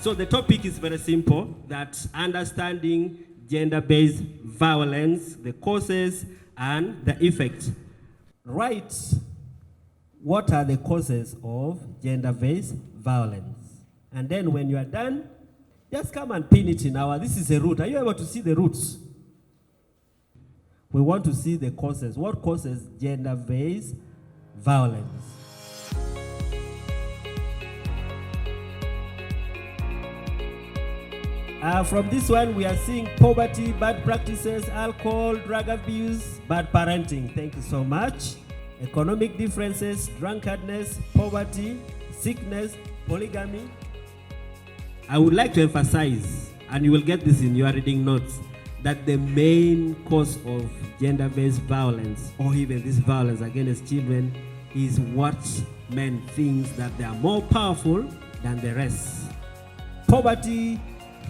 So the topic is very simple, that understanding gender-based violence, the causes and the effects. Right, what are the causes of gender-based violence? And then when you are done, just come and pin it in this is a root. Are you able to see the roots? We want to see the causes. What causes gender-based violence? From this one, we are seeing poverty, bad practices, alcohol, drug abuse, bad parenting. Thank you so much. Economic differences, drunkenness, poverty, sickness, polygamy. I would like to emphasize, and you will get this in your reading notes, that the main cause of gender-based violence, or even this violence against children, is what men think that they are more powerful than the rest. Poverty,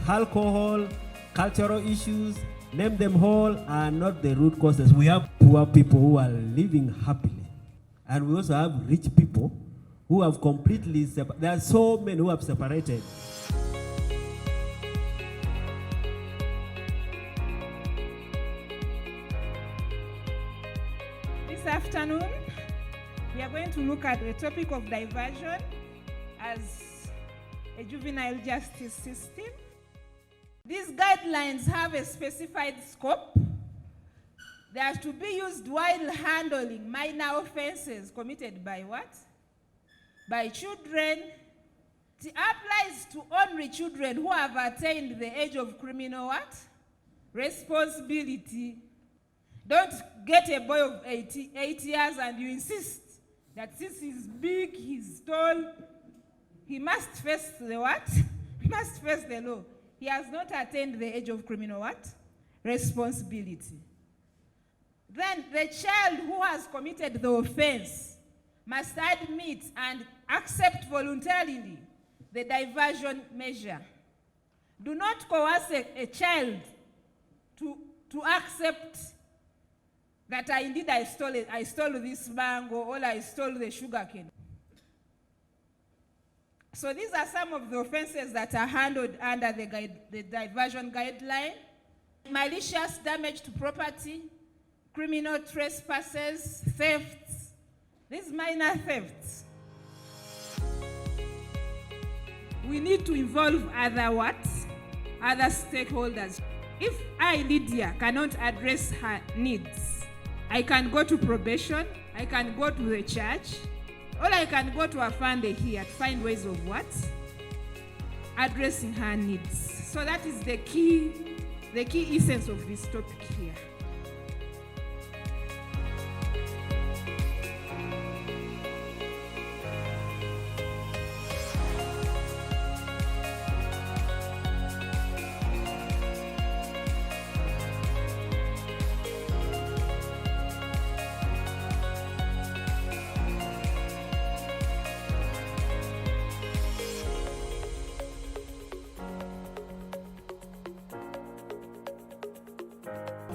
alcohol, cultural issues, name them all, are not the root causes. We have poor people who are living happily. And we also have rich people who have completely separated. There are so many who have separated. This afternoon, we are going to look at the topic of diversion as a juvenile justice system. These guidelines have a specified scope. They are to be used while handling minor offenses committed by what? By children. It applies to only children who have attained the age of criminal what? Responsibility. Don't get a boy of 8 years and you insist that since he's big, he's tall, he must face the what? He must face the law. He has not attained the age of criminal what? Responsibility. Then the child who has committed the offense must admit and accept voluntarily the diversion measure. Do not coerce a child to accept that I stole this mango or I stole the sugar cane. So these are some of the offenses that are handled under the diversion guideline. Malicious damage to property, criminal trespasses, thefts, these minor thefts. We need to involve other stakeholders. If I, Lydia, cannot address her needs, I can go to probation, I can go to the church, or I can go to a fund here to find ways of what? Addressing her needs. So that is the key essence of this topic here.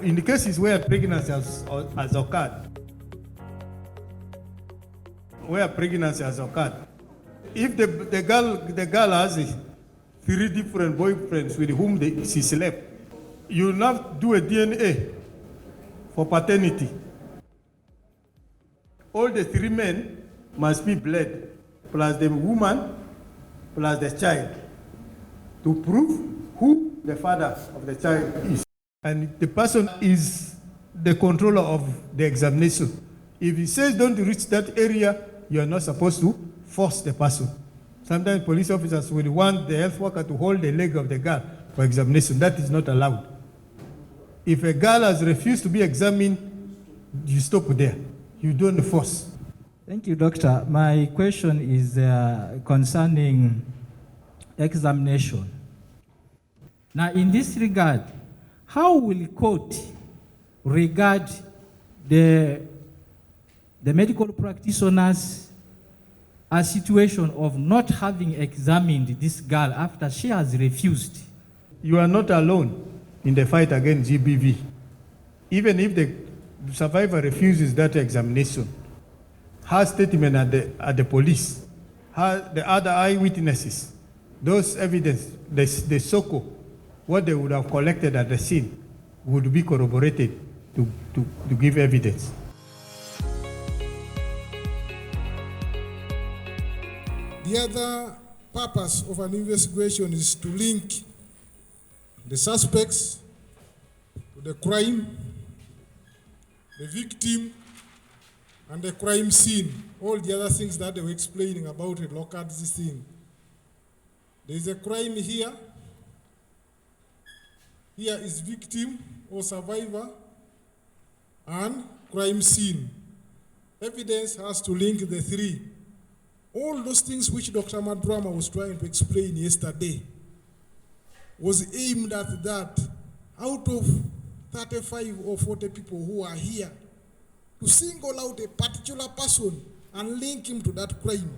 In the cases where pregnancy has occurred, if the girl has 3 different boyfriends with whom she slept, you will not do a DNA for paternity. all the three men must be bled, plus the woman, plus the child, to prove who the father of the child is. And the person is the controller of the examination. If he says don't reach that area, you are not supposed to force the person. Sometimes police officers will want the health worker to hold the leg of the girl for examination. That is not allowed. If a girl has refused to be examined, you stop there. You don't force. Thank you, Doctor. My question is concerning examination. Now, in this regard, how will court regard the medical practitioners a situation of not having examined this girl after she has refused? You are not alone in the fight against GBV. Even if the survivor refuses that examination, her statement at the police, the other eyewitnesses, those evidence, the SOCO, what they would have collected at the scene would be corroborated to give evidence. The other purpose of an investigation is to link the suspects to the crime, the victim, and the crime scene. All the other things that they were explaining about it, look at this thing. There is a crime here. Here is victim or survivor and crime scene. Evidence has to link the three. All those things which Dr. Madrama was trying to explain yesterday was aimed at that. Out of 35 or 40 people who are here, to single out a particular person and link him to that crime.